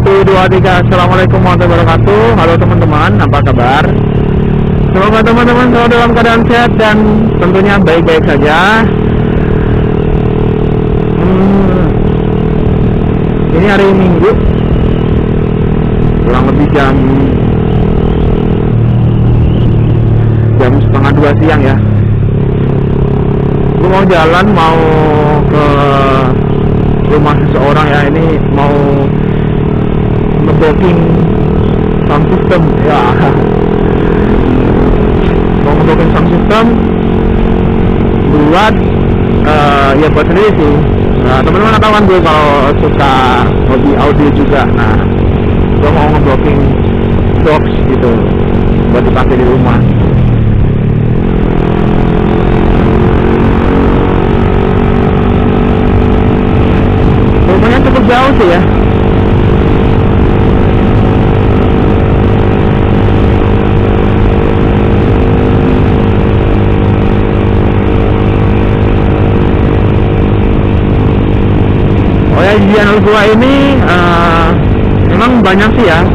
1, 2, 3. Assalamualaikum warahmatullahi wabarakatuh. Halo teman-teman, apa kabar? Semoga teman-teman selalu dalam keadaan sehat dan tentunya baik-baik saja. Ini hari Minggu, kurang lebih jam 1:30 siang ya. Gue mau jalan, mau ke rumah seseorang ya. Ini mau nge-booking sound system ya. Mau nge-booking sound system buat ya buat sendiri sih. Nah, teman-teman tahu kan gue kalau suka hobi audio juga. Nah, gue mau nge-booking box gitu buat dipakai di rumah. Rumahnya cukup jauh sih ya. Oh ya, di channel gua ini memang banyak sih ya.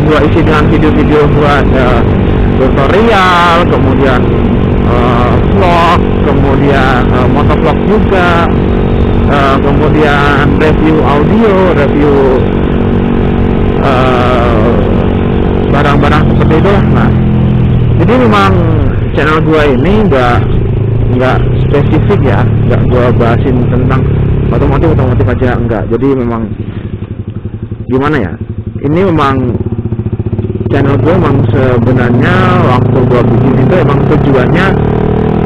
Gua isi dengan video-video gua, tutorial, kemudian vlog, kemudian motovlog juga. Kemudian review audio, review barang-barang seperti itulah. Nah, jadi memang channel gua ini nggak spesifik ya, nggak gua bahasin tentang otomotif aja, enggak. Jadi memang gimana ya, ini memang channel gua memang sebenarnya waktu gua bikin itu emang tujuannya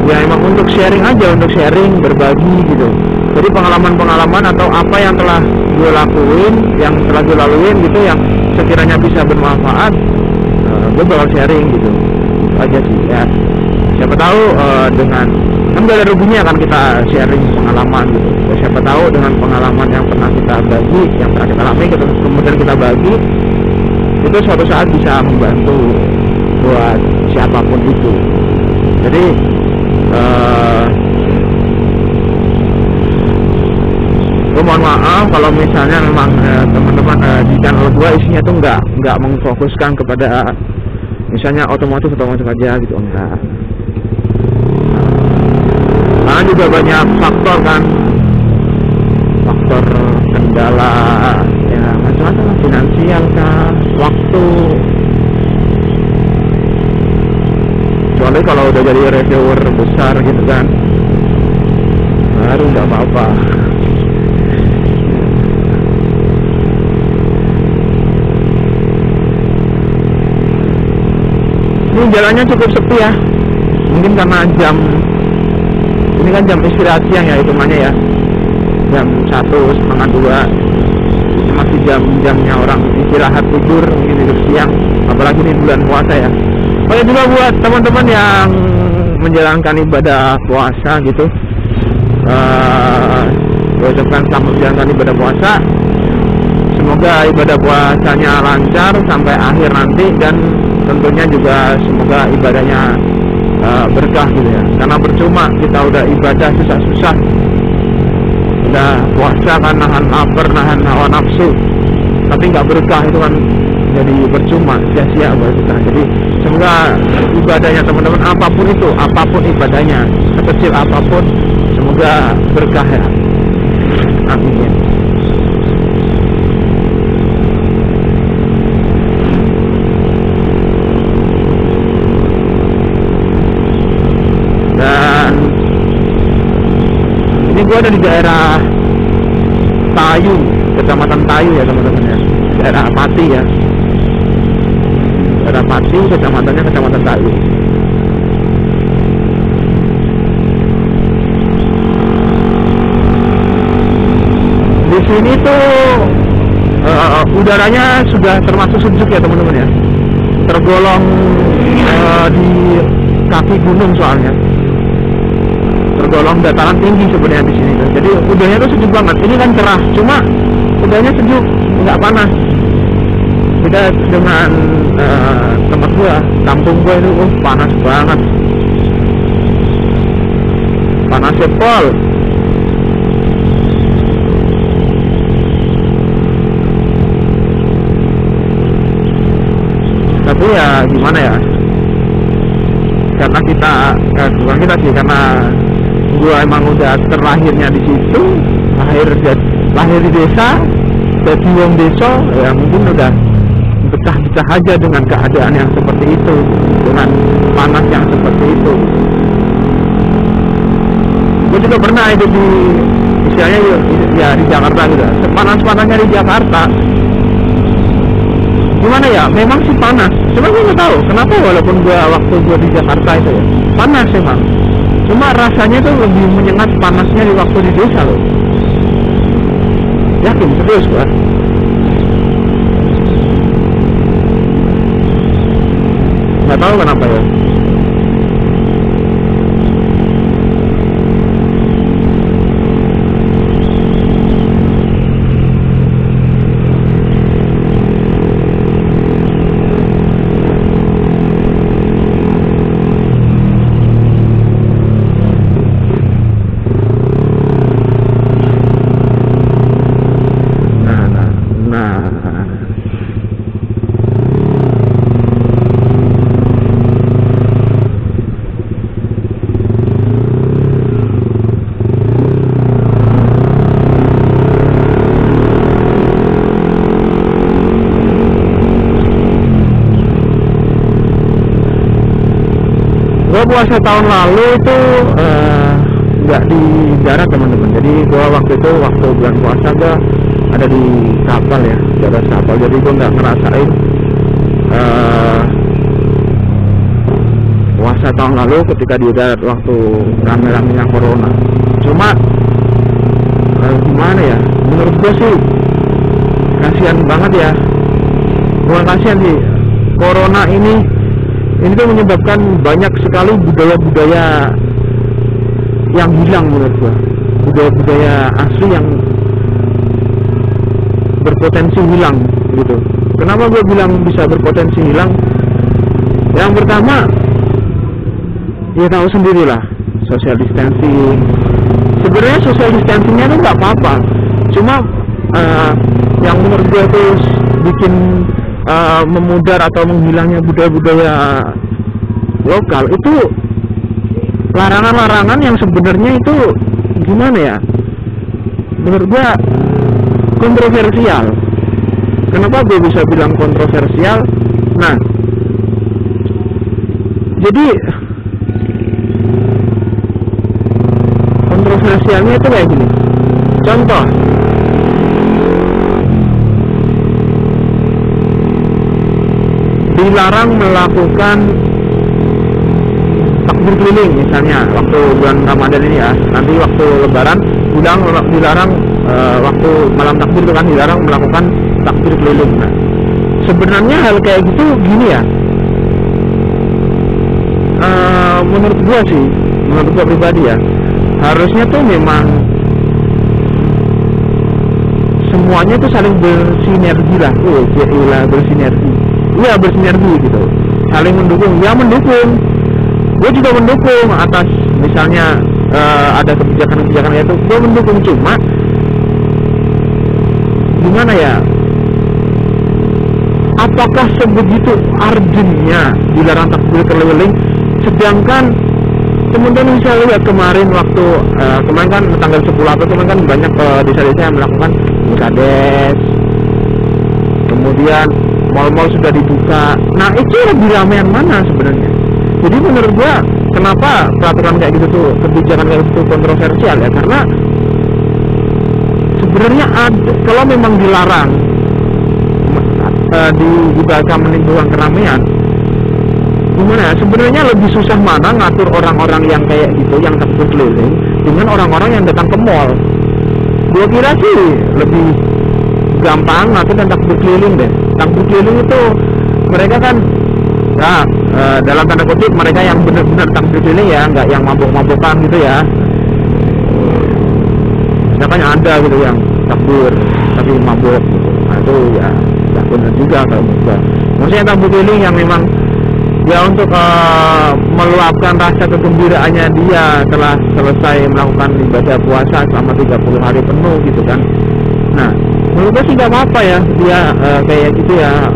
ya emang untuk sharing aja, untuk sharing, berbagi gitu. Jadi pengalaman-pengalaman atau apa yang telah gue lakuin, yang telah gue laluin gitu, yang sekiranya bisa bermanfaat, gue bakal sharing gitu. Itu aja sih ya. Siapa tahu dengan kan gak ada ruginya kan kita sharing pengalaman gitu. Ya, siapa tahu dengan pengalaman yang pernah kita bagi, yang pernah kita alami gitu, kemudian kita bagi, itu suatu saat bisa membantu buat siapapun itu. Jadi gue mohon maaf kalau misalnya memang teman-teman di channel gue isinya tuh nggak mengfokuskan kepada misalnya otomotif aja gitu, enggak. Karena juga banyak faktor kan, faktor kendala ya macam-macam, finansial kah, waktu. Kecuali kalau udah jadi reviewer besar gitu kan, baru nggak apa-apa. Ini jalannya cukup sepi ya, mungkin karena ini kan jam istirahat siang ya hitungannya ya, jam 1:30, ini masih jam-jamnya orang istirahat tidur, mungkin tidur siang, apalagi ini bulan puasa ya. Banyak juga buat teman-teman yang menjalankan ibadah puasa gitu, gue ucapkan selamat menjalankan ibadah puasa. Semoga ibadah puasanya lancar sampai akhir nanti, dan tentunya juga semoga ibadahnya berkah gitu ya. Karena percuma kita udah ibadah susah-susah, udah puasa kan nahan lapar, nahan hawa nafsu, tapi nggak berkah, itu kan jadi percuma, sia-sia buat kita. Jadi semoga ibadahnya teman-teman, apapun itu, apapun ibadahnya, sekecil apapun, semoga berkah ya. Amin. Dan ini gua ada di daerah Tayu, kecamatan Tayu ya teman-teman ya, daerah Pati ya, daerah Pati, kecamatannya kecamatan Tayu. Di sini tuh udaranya sudah termasuk sejuk ya teman-teman ya, tergolong di kaki gunung, soalnya tergolong dataran tinggi sebenarnya di sini. Jadi udaranya tuh sejuk banget. Ini kan cerah, cuma udaranya sejuk, nggak panas. Beda dengan tempat gua, kampung gua itu panas banget, panas pol. Tapi ya gimana ya, karena kita bukan kita sih, karena gua emang udah terlahirnya di situ, lahir di desa, jadi wong desa, ya mungkin udah betah-betah aja dengan keadaan yang seperti itu, dengan panas yang seperti itu. Gue juga pernah itu di, istilahnya ya di Jakarta gitu, sepanas-panasnya di Jakarta. Gimana ya, memang sih panas, cuma gue nggak tahu kenapa walaupun waktu gue di Jakarta itu ya panas emang, cuma rasanya tuh lebih menyengat panasnya di waktu di desa loh. Yakin serius gua. Nggak tahu kenapa ya. Puasa tahun lalu itu nggak di darat teman-teman. Jadi gua waktu itu waktu bulan puasa gua ada di kapal ya, di atas kapal. Jadi gua nggak ngerasain puasa tahun lalu ketika di darat waktu rame-ramenya corona. Cuma gimana ya, menurut gua sih kasihan banget ya. Bukan kasihan sih, corona ini tuh menyebabkan banyak sekali budaya-budaya yang hilang menurut gua, budaya-budaya asli yang berpotensi hilang gitu. Kenapa gua bilang bisa berpotensi hilang? Yang pertama, ya tahu sendirilah, social distancing. Sebenarnya social distancingnya tuh nggak apa-apa, cuma yang menurut gua tuh bikin memudar atau menghilangnya budaya-budaya lokal itu larangan-larangan yang sebenarnya itu gimana ya, menurut gua kontroversial. Kenapa gue bisa bilang kontroversial? Nah, jadi kontroversialnya itu kayak gini. Contoh, dilarang melakukan takbir keliling misalnya waktu bulan Ramadan ini ya. Nanti waktu Lebaran dilarang waktu malam takbir itu kan dilarang melakukan takbir keliling. Nah, sebenarnya hal kayak gitu gini ya, menurut gua sih, menurut gua pribadi ya, harusnya tuh memang semuanya tuh saling bersinergi lah. Bersinergi. Iya, bersinergi gitu, saling mendukung. Ya mendukung, gue juga mendukung atas misalnya ada kebijakan-kebijakan itu, gue mendukung. Cuma gimana ya, apakah sebegitu urgentnya dilarang takbir keliling, sedangkan teman-teman bisa lihat kemarin waktu kemarin kan tanggal 10 April kemarin kan banyak desa-desa yang melakukan kades, kemudian mal-mal sudah dibuka. Nah, itu lebih ramai yang mana sebenarnya? Jadi menurut gua, kenapa peraturan kayak gitu tuh, kebijakan kayak gitu kontroversial ya? Karena sebenarnya kalau memang dilarang dibaca menimbulkan keramaian, gimana ya? Sebenarnya lebih susah mana ngatur orang-orang yang kayak gitu, yang takbir keliling, dengan orang-orang yang datang ke mall. Gua kira sih lebih gampang ngatur dan takbir keliling deh. Takbir keliling itu mereka kan ya, dalam tanda kutip mereka yang benar-benar takbir keliling ya, nggak yang mabuk-mabukan gitu ya. Makanya ada gitu yang takbir tapi mabuk gitu. Nah itu ya nggak benar juga kalau menurut gua. Maksudnya takbir keliling yang memang ya untuk meluapkan rasa kegembiraannya dia telah selesai melakukan ibadah puasa selama 30 hari penuh gitu kan. Nah, menurut gue sih gak apa-apa ya dia kayak gitu ya,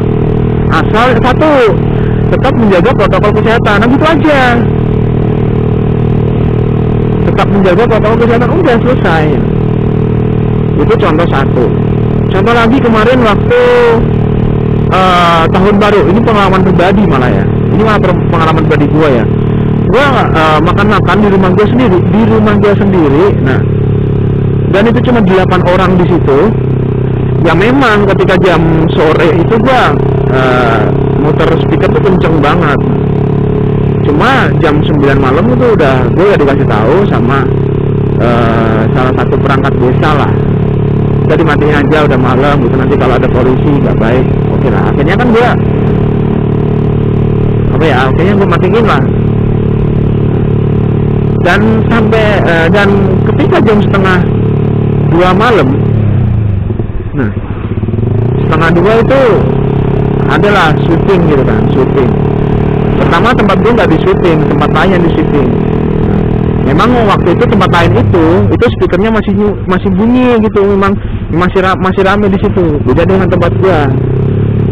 asal satu tetap menjaga protokol kesehatan. Nah gitu aja, tetap menjaga protokol kesehatan, udah selesai. Itu contoh satu. Contoh lagi kemarin waktu tahun baru, ini pengalaman pribadi malah ya, ini malah pengalaman pribadi gue ya. Gue makan di rumah gue sendiri, nah, dan itu cuma 8 orang di situ. Ya memang ketika jam sore itu gue muter speaker tuh kenceng banget. Cuma jam 9 malam itu gue udah dikasih tahu sama salah satu perangkat desa lah, udah dimatiin aja, udah malam gitu, nanti kalau ada polisi nggak baik. Oke lah, akhirnya kan gue akhirnya gue matiin lah. Dan sampai dan ketika jam setengah 2 malam, nah 1:30 itu adalah syuting gitu kan, syuting. Pertama tempat gue nggak di syuting, tempat lain yang di syuting. Memang waktu itu tempat lain itu speakernya masih bunyi gitu, memang masih rame di situ. Beda dengan tempat gue.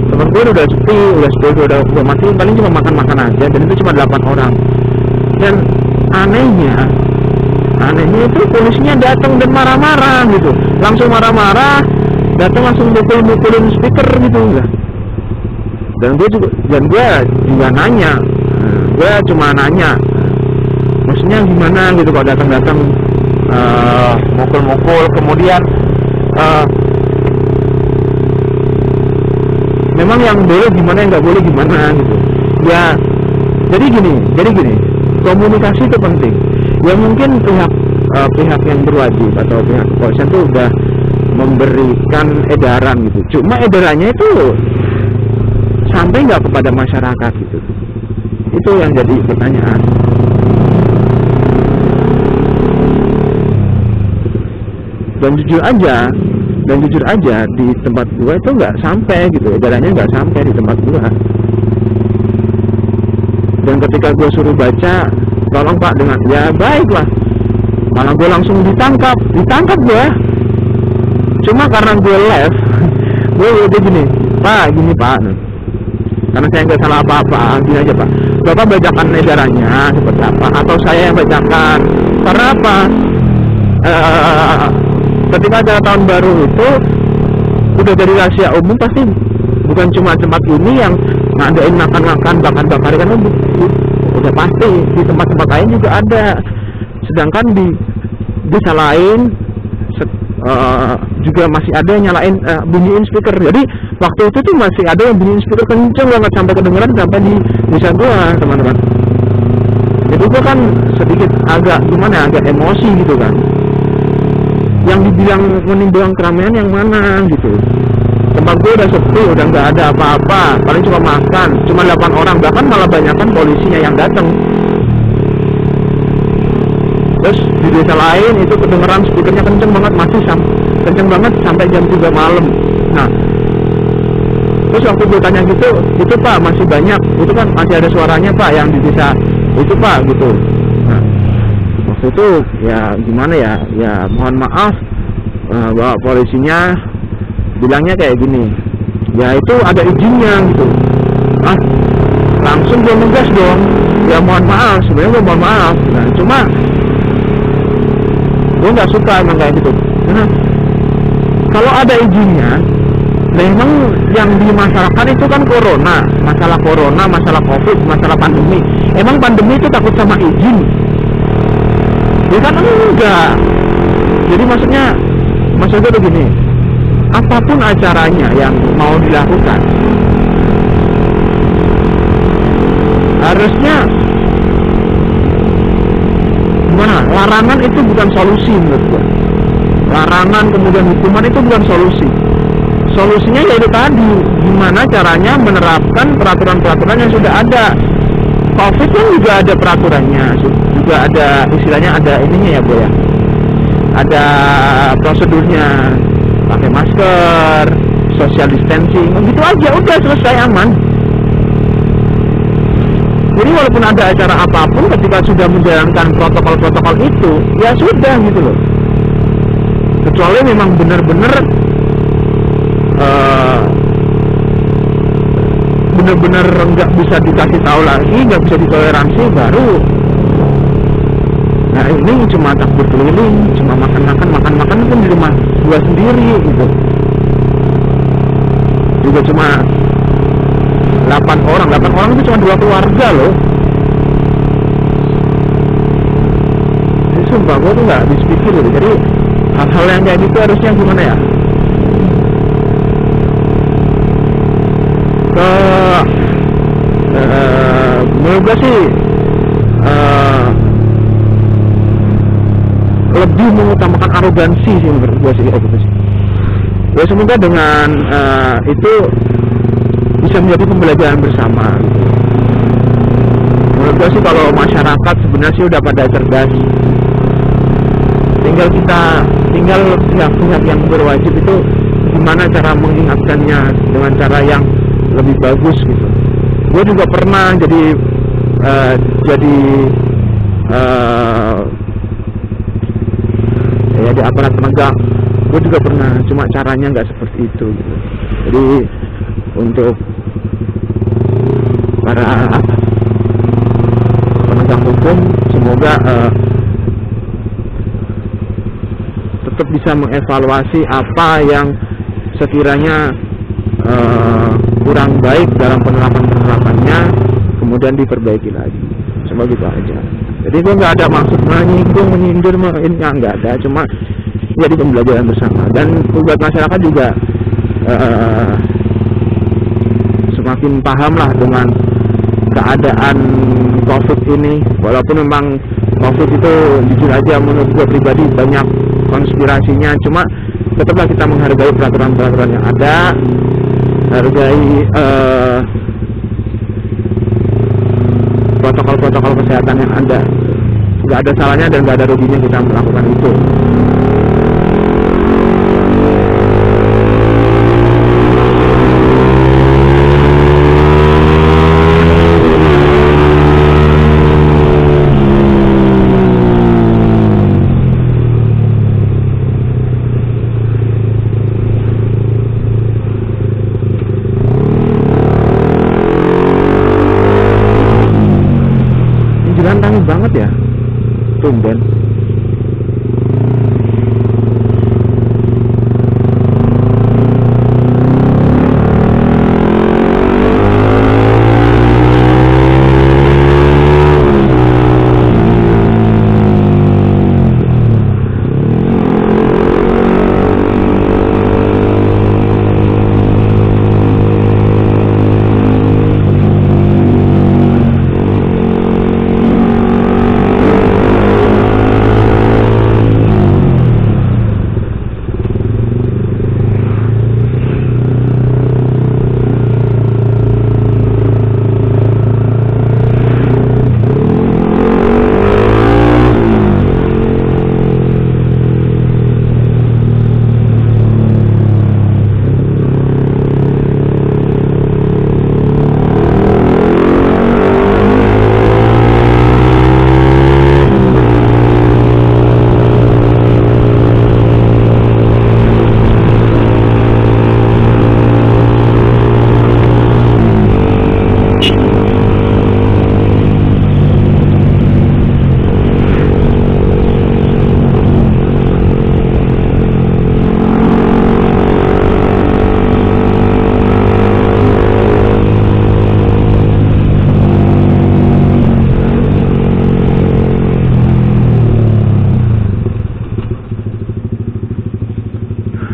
Tempat gue udah sepi, udah mati, paling cuma makan aja, dan itu cuma 8 orang. Dan anehnya itu polisinya datang dan marah-marah gitu, langsung marah-marah, datang langsung mukulin speaker gitu enggak. Dan gue juga nanya, gue cuma nanya, maksudnya gimana gitu kalau datang mukul-mukul, kemudian memang yang boleh gimana, yang nggak boleh gimana gitu ya. Jadi gini, komunikasi itu penting ya. Mungkin pihak yang berwajib atau pihak kepolisian itu udah memberikan edaran gitu, cuma edarannya itu sampai nggak kepada masyarakat gitu. Itu yang jadi pertanyaan. Dan jujur aja di tempat gua itu nggak sampai gitu, edarannya nggak sampai di tempat gua. Dan ketika gua suruh baca, tolong Pak, dengan ya baiklah, malah gua langsung ditangkap gua. Cuma karena gua live, gua udah gini Pak, karena saya nggak salah apa-apa, gini aja Pak, Bapak bacakan edarannya seperti apa, atau saya yang bacakan. Karena apa? Ketika acara tahun baru itu udah jadi rahasia umum, pasti bukan cuma tempat ini yang ngadain makan-makan, bakar-bakar kan, udah pasti di tempat-tempat lain juga ada. Sedangkan di desa lain juga masih ada yang nyalain bunyiin speaker. Jadi waktu itu tuh masih ada yang bunyiin speaker kenceng banget sampai kedengeran sampai di desa gua, teman-teman. Jadi gua kan sedikit agak emosi gitu kan. Yang dibilang menimbulkan keramaian yang mana gitu. Tempat gue udah sepi, udah nggak ada apa-apa, paling cuma makan, cuma 8 orang, bahkan malah banyakan polisinya yang datang. Terus di desa lain itu kedengeran speakernya kenceng banget, kenceng banget sampai jam 3 malam. Nah, terus waktu gue tanya gitu, itu Pak masih banyak, itu kan masih ada suaranya Pak yang di desa itu Pak gitu. Nah, waktu itu ya gimana ya mohon maaf, bahwa polisinya bilangnya kayak gini, ya itu ada izinnya gitu. Langsung gue ngegas dong, ya mohon maaf, sebenarnya gue mohon maaf. Nah, cuma gue nggak suka emang kayak gitu. Nah, kalau ada izinnya, memang yang dimasalahkan itu kan masalah corona, masalah covid, masalah pandemi. Emang pandemi itu takut sama izin? Ya kan enggak. Jadi maksudnya begini, apapun acaranya yang mau dilakukan, harusnya gimana? Larangan itu bukan solusi menurut gua. Larangan kemudian hukuman itu bukan solusi. Solusinya yaitu tadi, gimana caranya menerapkan peraturan-peraturan yang sudah ada. Covid kan juga ada peraturannya, juga ada istilahnya, ada ininya ya Bu ya. Ada prosedurnya, pakai masker, social distancing, gitu aja, udah selesai, aman. Jadi walaupun ada acara apapun, ketika sudah menjalankan protokol-protokol itu, ya sudah gitu loh. Kecuali memang benar-benar benar-benar nggak bisa dikasih tahu lagi, nggak bisa ditoleransi, baru nah ini cuma takbir keliling, cuma makan pun di rumah gua sendiri gitu, juga cuma 8 orang itu cuma 2 keluarga loh. Jadi sumpah gua tuh nggak habis pikir gitu. Jadi hal-hal yang kayak gitu harusnya gimana ya, menurut gue sih lebih mengutamakan arogansi sih menurut gue sih gitu sih. Ya semoga dengan itu bisa menjadi pembelajaran bersama gitu. Menurut gue sih kalau masyarakat sebenarnya sih udah pada cerdas, tinggal pihak-pihak yang berwajib itu gimana cara mengingatkannya dengan cara yang lebih bagus gitu. Gue juga pernah jadi ya di aparat penegak, gue juga pernah, cuma caranya nggak seperti itu gitu. Jadi untuk para penegak hukum semoga tetap bisa mengevaluasi apa yang sekiranya kurang baik dalam penerapannya, kemudian diperbaiki lagi. Cuma gitu aja. Jadi gue nggak ada maksud menyindir ini nggak ada, cuma jadi pembelajaran bersama. Dan buat masyarakat juga semakin paham lah dengan keadaan COVID ini. Walaupun memang COVID itu jujur aja menurut gue pribadi banyak konspirasinya, cuma tetaplah kita menghargai peraturan-peraturan yang ada, hargai protokol-protokol kesehatan yang ada. Nggak ada salahnya dan nggak ada ruginya kita melakukan itu. Rame banget ya, tumben.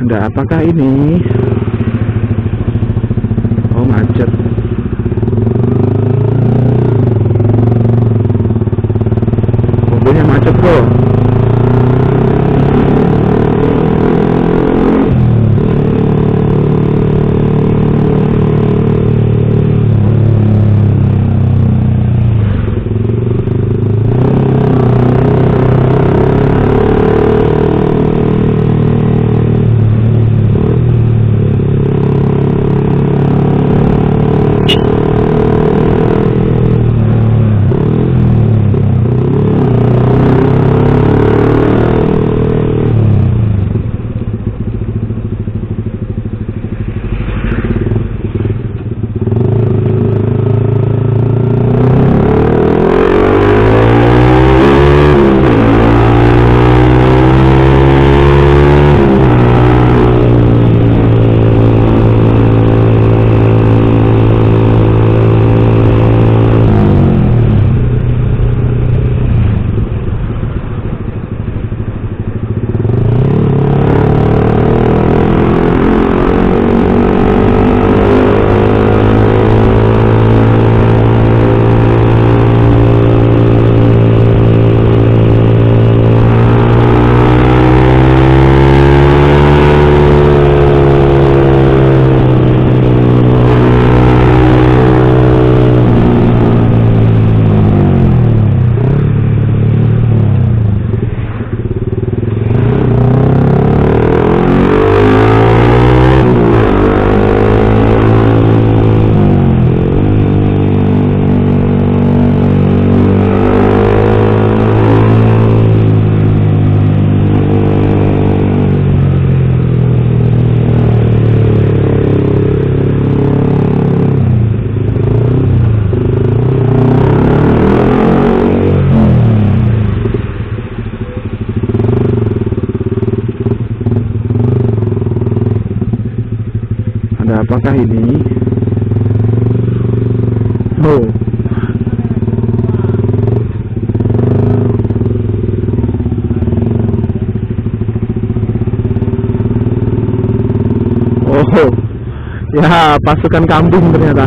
Ada apakah ini? Oh, macet. Mobilnya macet kok. apakah ini? Oh. Oh, ya pasukan kambing ternyata.